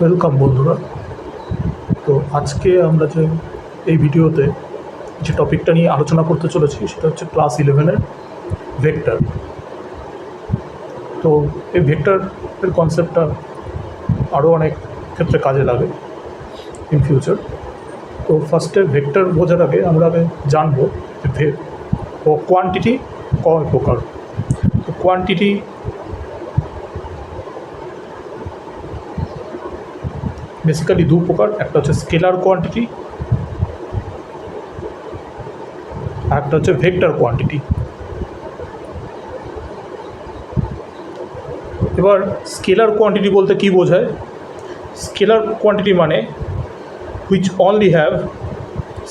Welcome বন্ধুরা। তো আজকে আমরা যে এই ভিডিওতে যে টপিকটা নিয়ে আলোচনা করতে চলেছি সেটা হচ্ছে ক্লাস 11-এর ভেক্টর। তো এই ভেক্টরের কনসেপ্টটা আরও অনেক ক্ষেত্রে কাজে লাগে ইন ফিউচার। তো ফার্স্টে ভেক্টর বোঝার আগে আমরা জানবো যে কোয়ান্টিটি কয় প্রকার। তো কোয়ান্টিটি বেসিক্যালি দু প্রকার, একটা হচ্ছে স্কেলার কোয়ান্টিটি আর একটা হচ্ছে ভেক্টর কোয়ান্টিটি। এবার স্কেলার কোয়ান্টিটি বলতে কি বোঝায়? স্কেলার কোয়ান্টিটি মানে which only have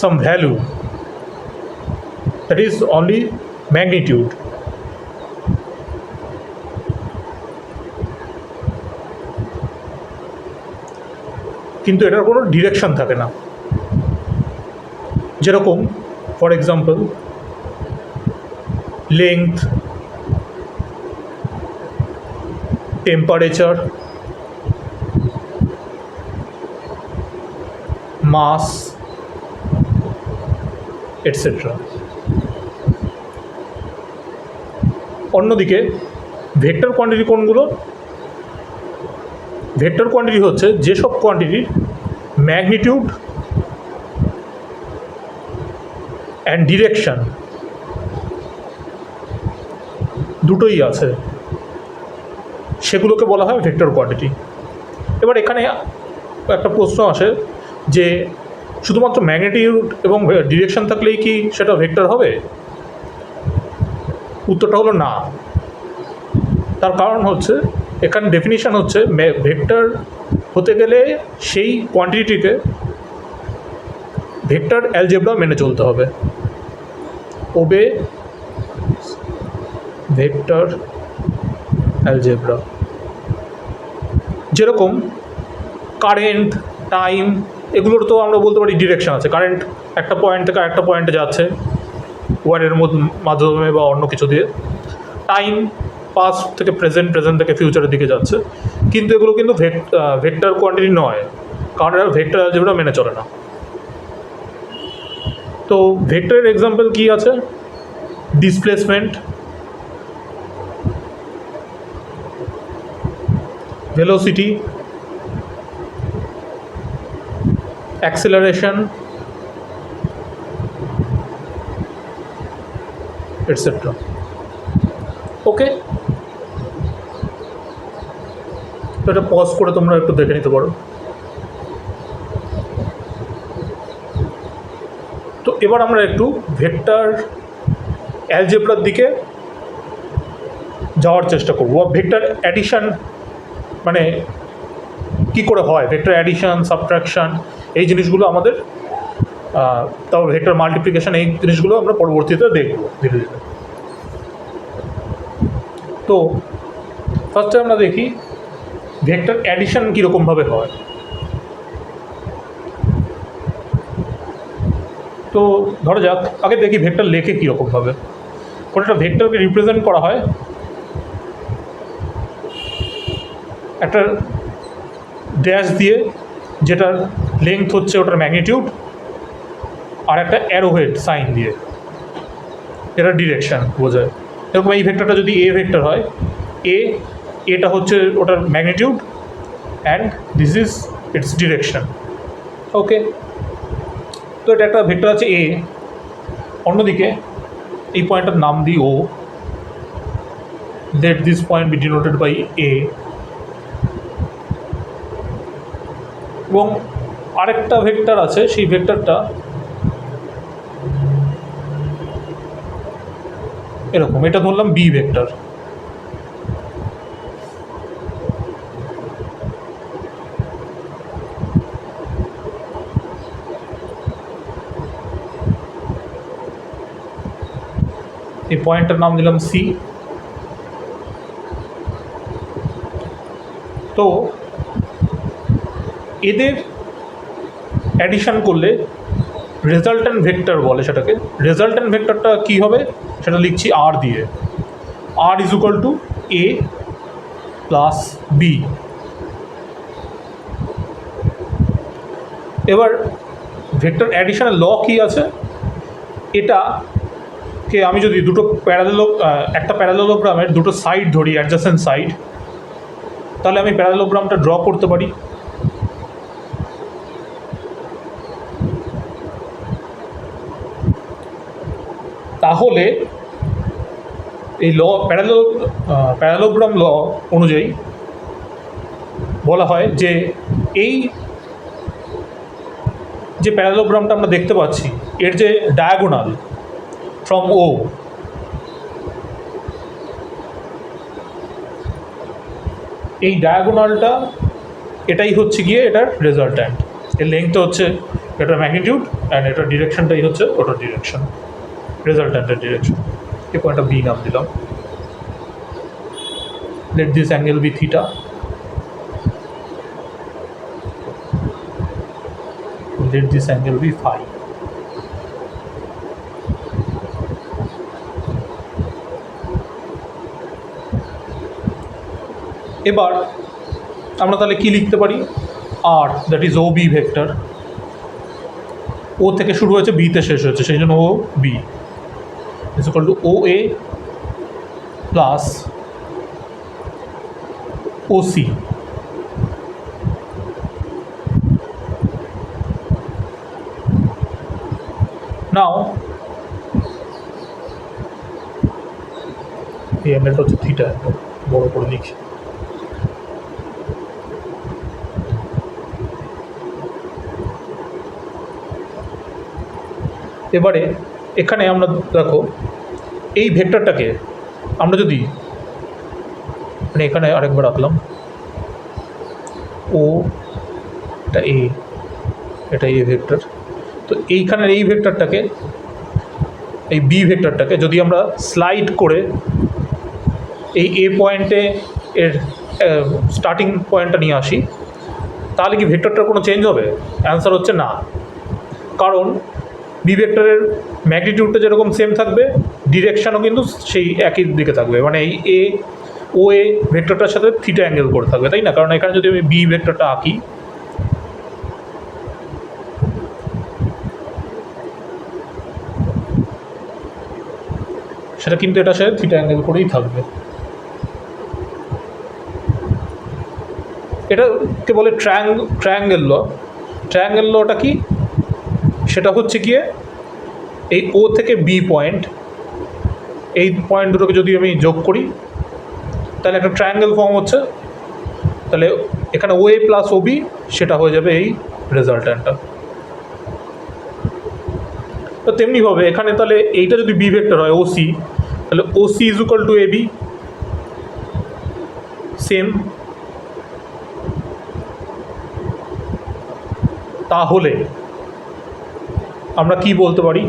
some value, that is only magnitude. কিন্তু এটার কোনো ডিরেকশন থাকে না। যেরকম for example length, temperature, mass etcetera. অন্যদিকে ভেক্টর কোয়ান্টিটি কোনগুলো? ভেক্টর কোয়ান্টিটি হচ্ছে যেসব কোয়ান্টিটির ম্যাগনিটিউড অ্যান্ড ডিরেকশন দুটোই আছে, সেগুলোকে বলা হয় ভেক্টর কোয়ান্টিটি। এবার এখানে একটা প্রশ্ন আসে যে শুধুমাত্র ম্যাগনিটিউড এবং ডিরেকশন থাকলেই কি সেটা ভেক্টর হবে? উত্তরটা হলো না। তার কারণ হচ্ছে এখানে ডেফিনিশন হচ্ছে ভেক্টর হতে গেলে সেই কোয়ান্টিটিকে ভেক্টর অ্যালজেব্রা মেনে চলতে হবে। ওবে ভেক্টর অ্যালজেব্রা। যেরকম কারেন্ট, টাইম, এগুলোর তো আমরা বলতে পারি ডিরেকশন আছে। কারেন্ট একটা পয়েন্ট থেকে আরেকটা পয়েন্টে যাচ্ছে ওয়ারের মাধ্যমে বা অন্য কিছু দিয়ে। টাইম পাস্ট থেকে প্রেজেন্ট, প্রেজেন্ট থেকে ফিউচারের দিকে যাচ্ছে। কিন্তু এগুলো কিন্তু ভেক্টর কোয়ান্টিটি নয়, কারণ এরা ভেক্টর অ্যালজেব্রা মেনে চলে না। তো ভেক্টরের এক্সাম্পল কি আছে? Displacement, velocity, acceleration etcetera. Okay, তো এটা পজ করে তোমরা একটু দেখে নিতে পারো। তো এবার আমরা একটু ভেক্টর অ্যালজেব্রার দিকে যাওয়ার চেষ্টা করব। ভেক্টর অ্যাডিশন মানে কি করে হয়, ভেক্টর অ্যাডিশন, সাবট্রাকশন, এই জিনিসগুলো আমাদের, তারপর ভেক্টর মাল্টিপ্লিকেশন, এই জিনিসগুলো আমরা পরবর্তীতে দেখব ধীরে ধীরে। তো ফার্স্টে আমরা দেখি ভেক্টর অ্যাডিশন কীরকমভাবে হয়। তো ধরা যাক আগে দেখি ভেক্টর লেখে কীরকমভাবে। কোনো একটা ভেক্টরকে রিপ্রেজেন্ট করা হয় একটা ড্যাশ দিয়ে, যেটার লেংথ হচ্ছে ওটার ম্যাগনিটিউড, আর একটা অ্যারোহেড সাইন দিয়ে, এটা ডিরেকশন বোঝায়। এরকম এই ভেক্টরটা যদি এ ভেক্টর হয়, এটা হচ্ছে ওটার magnitude and this is its direction. Okay, তো এটা একটা ভেক্টর আছে এ। অন্যদিকে এই পয়েন্টটার নাম দিই O, let this point be denoted by A. এবং আরেকটা ভেক্টর আছে, সেই ভেক্টরটা এরকম, এটা ধরলাম বি ভেক্টর। এই পয়েন্টের নাম দিলাম সি। তো এদের অ্যাডিশন করলে রেজাল্ট্যান্ট ভেক্টর বলে সেটাকে। রেজাল্ট্যান্ট ভেক্টরটা কী হবে সেটা লিখছি আর দিয়ে। R is equal to A plus B. এবার ভেক্টর অ্যাডিশনের ল কী আছে, এটাকে আমি যদি একটা প্যারালেলোগ্রামের দুটো সাইড ধরি, অ্যাডজাসেন্ট সাইড, তাহলে আমি প্যারালেলোগ্রামটা ড্র করতে পারি। তাহলে এই প্যারালেলোগ্রাম ল অনুযায়ী বলা হয় যে এই যে প্যারালেলোগ্রামটা আমরা দেখতে পাচ্ছি, এর যে ডায়াগোনাল ফ্রম ও, এই ডায়াগোনালটা এটাই হচ্ছে গিয়ে এটার রেজাল্ট্যান্ট। এর লেংথটা হচ্ছে এটার ম্যাগনিটিউড, অ্যান্ড এটার ডিরেকশনটাই হচ্ছে ওটার ডিরেকশন, রেজাল্ট্যান্টের ডিরেকশন। এই পয়েন্টটা বি নাম দিলাম। Let this angle B theta, let this angle be phi. এবার আমরা তাহলে কি লিখতে পারি, R that is O B vector, O থেকে শুরু হয়েছে বিতে শেষ হয়েছে, সেই জন্য O B is equal to O A plus O C. Now এই অ্যাঙ্গেলটা হচ্ছে থিটা, বড় করে লিখি। এবারে এখানে আমরা দেখো এই ভেক্টরটাকে আমরা যদি মানে এখানে আরেকবার রাখলাম, ও এটা এ ভেক্টর, তো এইখানের এই ভেক্টরটাকে, এই বি ভেক্টরটাকে যদি আমরা স্লাইড করে এই এ পয়েন্টে এর স্টার্টিং পয়েন্টটা নিয়ে আসি, তাহলে কি ভেক্টরটার কোনো চেঞ্জ হবে? অ্যান্সার হচ্ছে না, কারণ বি ভেক্টরের ম্যাগনিটিউডটা যেরকম সেম থাকবে, ডিরেকশানও কিন্তু সেই একই দিকে থাকবে, মানে এই ও এ ভেক্টরটার সাথে থিটা অ্যাঙ্গেল করে থাকবে, তাই না? কারণ এখানে যদি আমি বি ভেক্টরটা আঁকি, সেটা কিন্তু এটার সাথে থিটা অ্যাঙ্গেল করেই থাকবে। এটাকে বলে ট্রায়াঙ্গেল ল। ট্রায়াঙ্গেল লটা কি? সেটা হচ্ছে গিয়ে এই ও থেকে বি পয়েন্ট, এই পয়েন্ট দুটোকে যদি আমি যোগ করি তাহলে একটা ট্রায়াঙ্গেল ফর্ম হচ্ছে, তাহলে এখানে ও এ প্লাস ও বি সেটা হয়ে যাবে এই রেজাল্ট্যান্টটা। তো তেমনিভাবে এখানে তাহলে এইটা যদি বি ভেক্টর হয় ও সি, তাহলে O C is equal to A B, same. তাহলে আমরা কি বলতে পারি,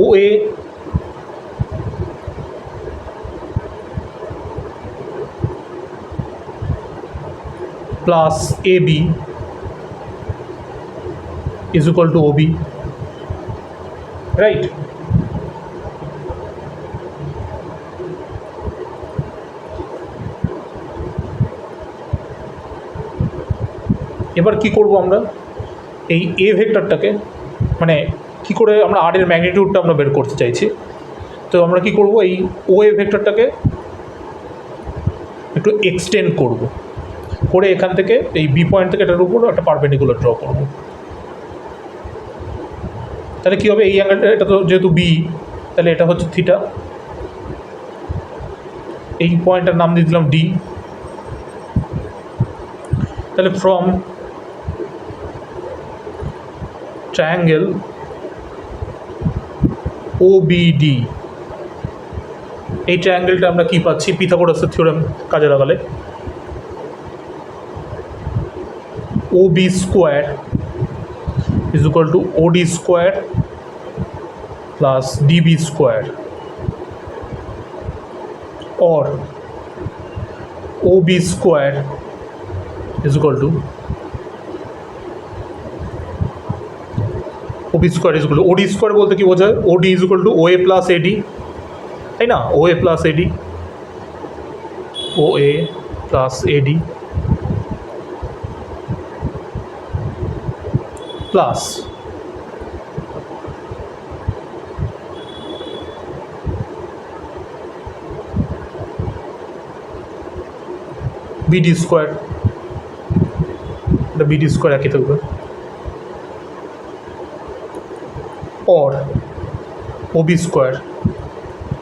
O A plus A B is equal to O B, right? এবার কি করব আমরা, এই এ ভেক্টরটাকে মানে কি করে আমরা আর এর ম্যাগনিটিউডটা আমরা বের করতে চাইছি, তো আমরা কি করব, এই ও এ ভেক্টরটাকে একটু এক্সটেন্ড করব, করে এখান থেকে এই বি পয়েন্ট থেকে এটার উপর একটা পারপেন্ডিকুলার ড্র করব। তাহলে কী হবে, এই অ্যাঙ্গেলটা, এটা তো যেহেতু বি, তাহলে এটা হচ্ছে থিটা, এই পয়েন্টটার নাম দিয়ে দিলাম ডি। তাহলে ফ্রম ট্রায়াঙ্গেল OBD, এই ট্রায়াঙ্গেলটা আমরা কি পাচ্ছি, পিথাগোরাসের থিওরেম কাজে লাগালে OB square is equal two OD square plus DB square, or OB square is equal two OB square is equal two OD square বলতে কি বোঝায়, OD is equal two OA plus AD, তাই না? OA plus AD, OA plus AD plus BD square, এটা BD square একই থাকবে, or OB square.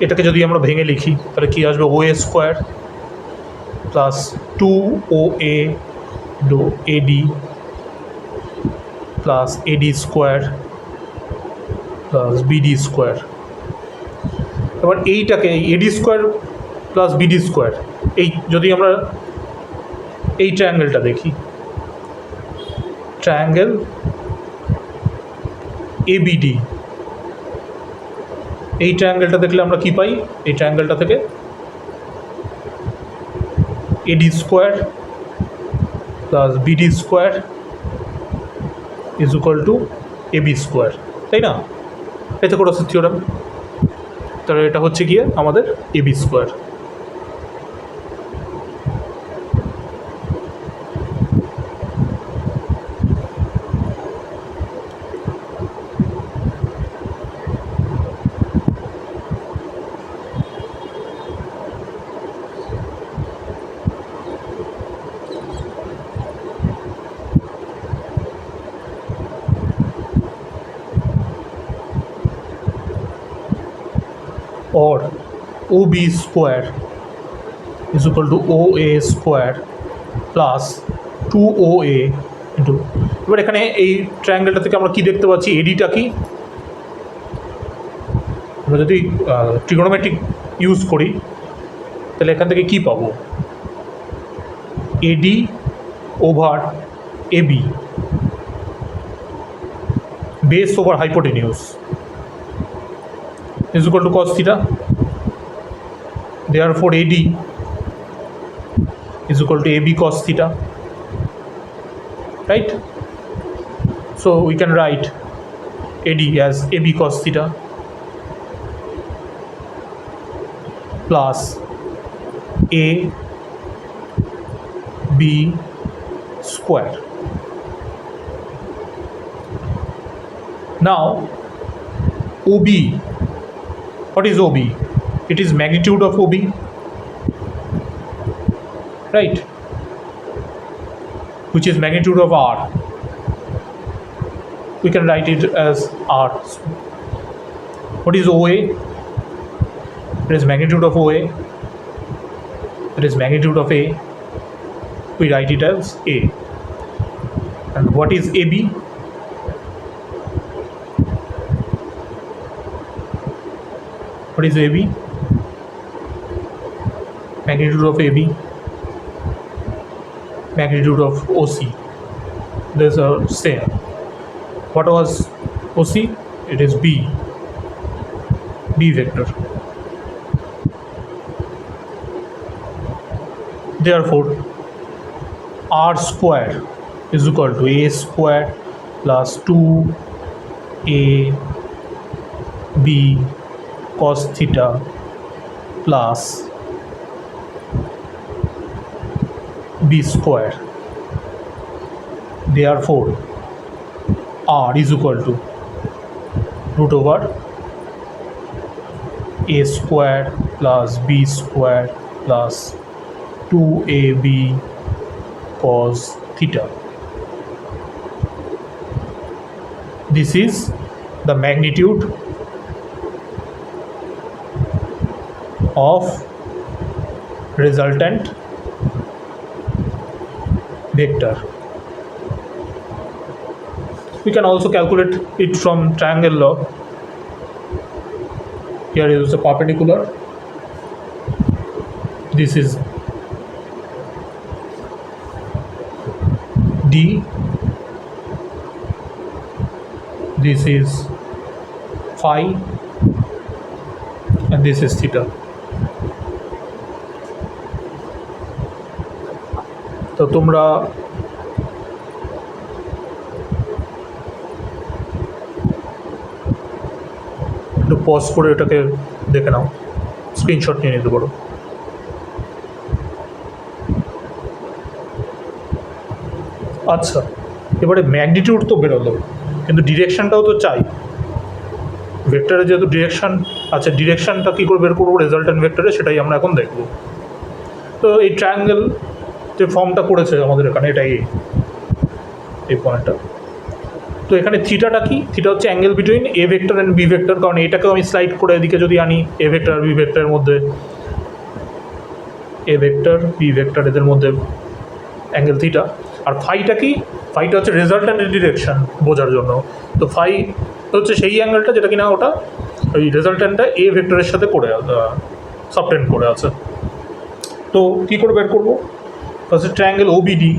এটাকে যদি আমরা ভেঙে লিখি তাহলে কী আসবে? OA square plus 2OA into AD plus AD square plus BD square. এবার এইটাকে AD square plus BD square, এই যদি আমরা এই ট্রায়াঙ্গেলটা দেখি, ট্রায়াঙ্গেল ABD, এই ট্রায়াঙ্গেলটা দেখলে আমরা কি পাই? এই ট্রায়াঙ্গেলটা থেকে AD square plus BD square is equal two AB square, তাই না? পাইথাগোরাসের থিওরেম। তাহলে এটা হচ্ছে গিয়ে আমাদের AB square. or OB square is equal to OA square plus 2OA into, এবার এখানে এই ট্রায়াঙ্গেলটা থেকে আমরা কি দেখতে পাচ্ছি? এডিটা কি? আমরা যদি ট্রিগোনোমেট্রিক ইউজ করি তাহলে এখান থেকে কি পাবো? AD over AB base over hypotenuse is equal to cos theta. Therefore AD is equal to AB cos theta, right? So we can write AD as AB cos theta plus AB square. Now OB, what is OB? It is magnitude of OB, right? Which is magnitude of R. We can write it as R. What is OA? It is magnitude of OA. It is magnitude of A. We write it as A. And what is AB? What is AB? Magnitude of AB, magnitude of OC. These are same. What was OC? It is B vector. Therefore R square is equal to A square plus 2AB cos theta plus B square. Therefore R is equal to root over A square plus B square plus 2AB cos theta. This is the magnitude of resultant vector. We can also calculate it from triangle law. Here is a perpendicular. This is D. This is phi. And this is theta. তো তোমরা একটু pause করে এটাকে দেখে নাও। Screenshot নিয়ে নিতে পারো। আচ্ছা, এবারে ম্যাগনিটিউড তো বেরোলো, কিন্তু ডিরেকশানটাও তো চাই। ভেক্টরে যেহেতু ডিরেকশান আচ্ছা, ডিরেকশানটা কী করে বের করবো রেজাল্টেন্ট ভেক্টরে, সেটাই আমরা এখন দেখব। তো এই ট্রায়াঙ্গেল যে ফর্মটা করেছে আমাদের এখানে, এটাই এই পয়েন্টটা। তো এখানে থিটাটা কি? থিটা হচ্ছে angle between A vector and B vector, কারণ এটাকেও আমি স্লাইড করে এদিকে যদি আনি, এ ভেক্টর আর বি ভেক্টরের মধ্যে, এ ভেক্টর বি ভেক্টর এদের মধ্যে অ্যাঙ্গেল থিটা। আর ফাইটা কি? ফাইটা হচ্ছে রেজাল্ট্যান্টের ডিরেকশন বোঝার জন্য। তো ফাই হচ্ছে সেই অ্যাঙ্গেলটা যেটা কিনা ওটা ওই রেজাল্ট্যান্টটা এ ভেক্টরের সাথে করে সাবটেন্ড করে আছে। তো কী করে বের করবো? ফার্স্টে ট্রায়াঙ্গেল ওবিডি,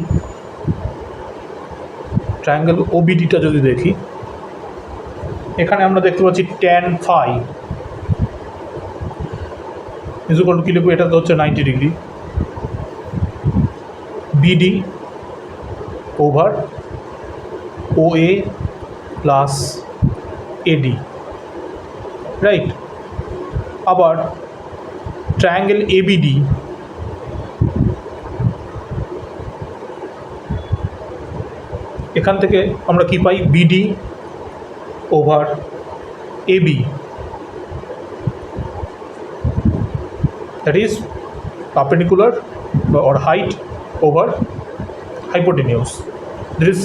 ট্রায়াঙ্গেল ওবিডিটা যদি দেখি, এখানে আমরা দেখতে পাচ্ছি ট্যান ফাই ইজুকাল টু কী লিখবো, এটা তো হচ্ছে 90 degree, BD over O A plus AD, right? আবার ট্রায়াঙ্গেল এবিডি, এখান থেকে আমরা কি পাই? BD over AB, that is perpendicular or height over hypotenuse. There is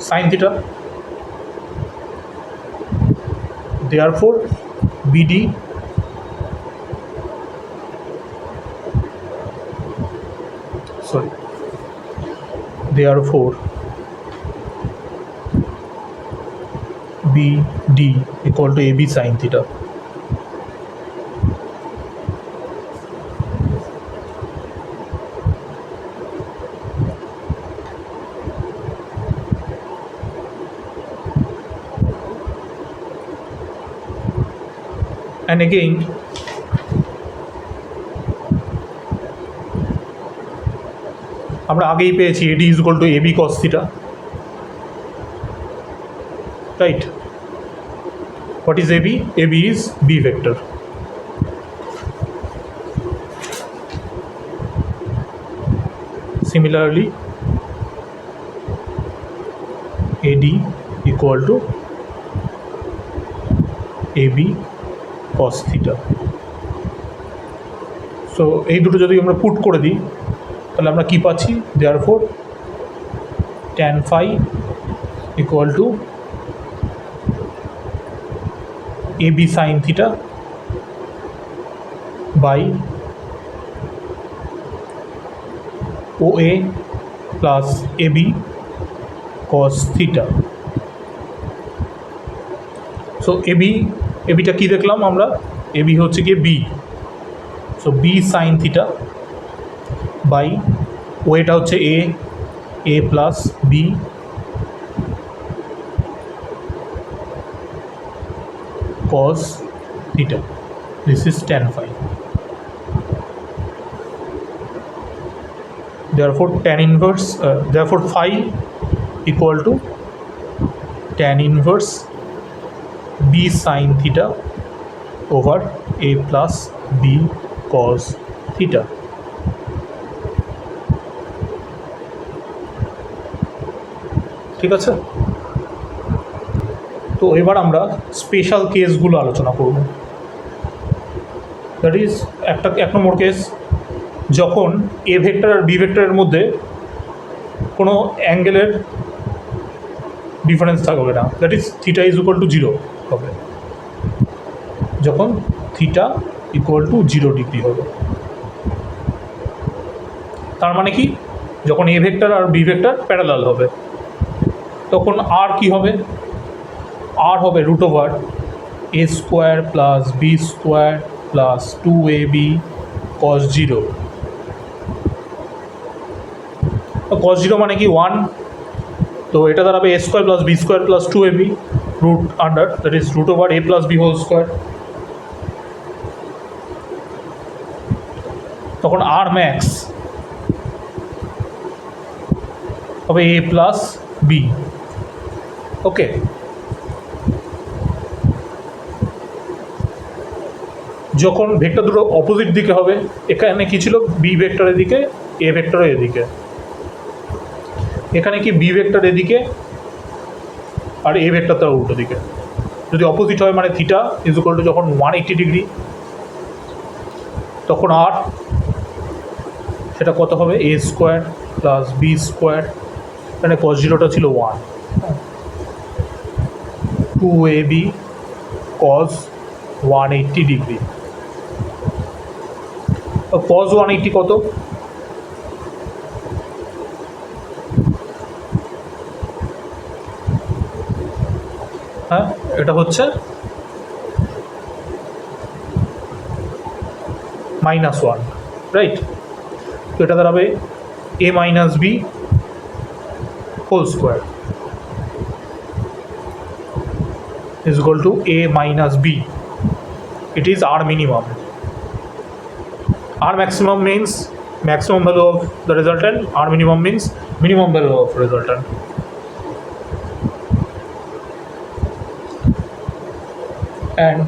sin theta. Therefore, BD therefore BD equal to AB sin theta. And again, আমরা আগেই পেয়েছি AD is equal to AB cos theta, right? What is AB? AB is B vector. Similarly, AD equal to AB cos theta. So এই দুটো যদি আমরা put করে দিই, তাহলে আমরা কী পাচ্ছি? therefore tan phi equal to AB sin theta by OA plus AB cos theta. So এবিটা কী দেখলাম আমরা? এবি হচ্ছে গিয়ে B, so B sine theta by ওয়েটা হচ্ছে A plus B cos theta, this is tan phi. therefore phi equal to tan inverse B sin theta over A plus B cos theta. ঠিক আছে? তো এবার আমরা special কেসগুলো আলোচনা করব। দ্যাট ইজ এক নম্বর কেস, যখন এ ভেক্টর আর বি ভেক্টরের মধ্যে কোনো অ্যাঙ্গেলের ডিফারেন্স থাকবে না, that is theta is equal two 0 হবে, যখন থিটা ইকুয়াল টু 0 ডিগ্রি হবে। তার মানে কি? যখন এ ভেক্টর আর বি ভেক্টর প্যারালাল হবে, তখন আর কি হবে? আর হবে root over A square plus B square plus 2ab cos 0। cos 0 মানে কি? 1, তো এটা দাঁড়াবে a square plus B square plus 2ab root under, that is root over a plus B whole square. তখন আর ম্যাক্স হবে a plus B. Okay, যখন vector দুটো অপোজিট দিকে হবে, এখানে কি ছিল বি ভেক্টর এদিকে, এ ভেক্টর এদিকে, এখানে কি বি ভেক্টর এদিকে আর এ ভেক্টর তার উল্টো দিকে। যদি অপোজিট হয় মানে থিটা ইজ ইকুয়াল টু যখন 180 ডিগ্রি, তখন আর সেটা কত হবে, A square plus B square, এখানে কস জিরোটা ছিল 1, 2ab cos 180 ডিগ্রি। cos 180 কত, হ্যাঁ এটা হচ্ছে -1, রাইট। তো এটা দাঁড়াবে a minus B whole square is equal to a minus b. It is r minimum. R maximum means maximum value of the resultant, R minimum means minimum value of resultant. And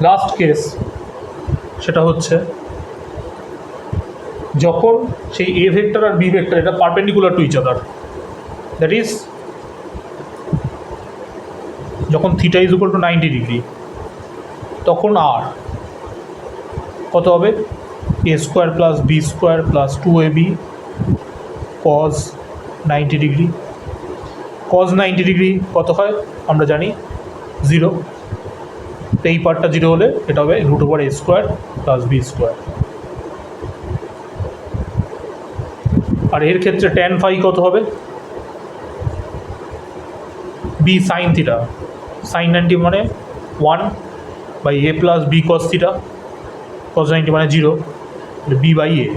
last case সেটা হচ্ছে যখন সেই a vector আর b vector এটা perpendicular to each other, that is যখন theta is equal to 90 degree, তখন R কত হবে, A square plus B square plus 2ab cos 90 degree. cos 90 degree কত হয় আমরা জানি 0, তো এই পার্টটা 0 হলে এটা হবে root over A square plus B square. আর এর ক্ষেত্রে tan ফাই কত হবে, বি সাইন থিটা, সাইন 90 মানে 1 by A plus B cos theta, cos 90 মানে 0, B by A.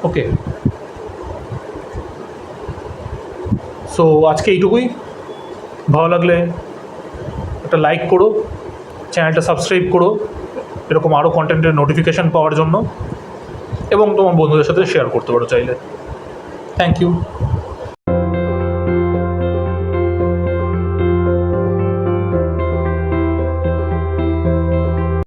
Okay, so আজকে এইটুকুই। ভালো লাগলে একটা লাইক করো, চ্যানেলটা সাবস্ক্রাইব করো এরকম আরও কন্টেন্টের নোটিফিকেশান পাওয়ার জন্য, এবং তোমার বন্ধুদের সাথে শেয়ার করতে পারো চাইলে। Thank you.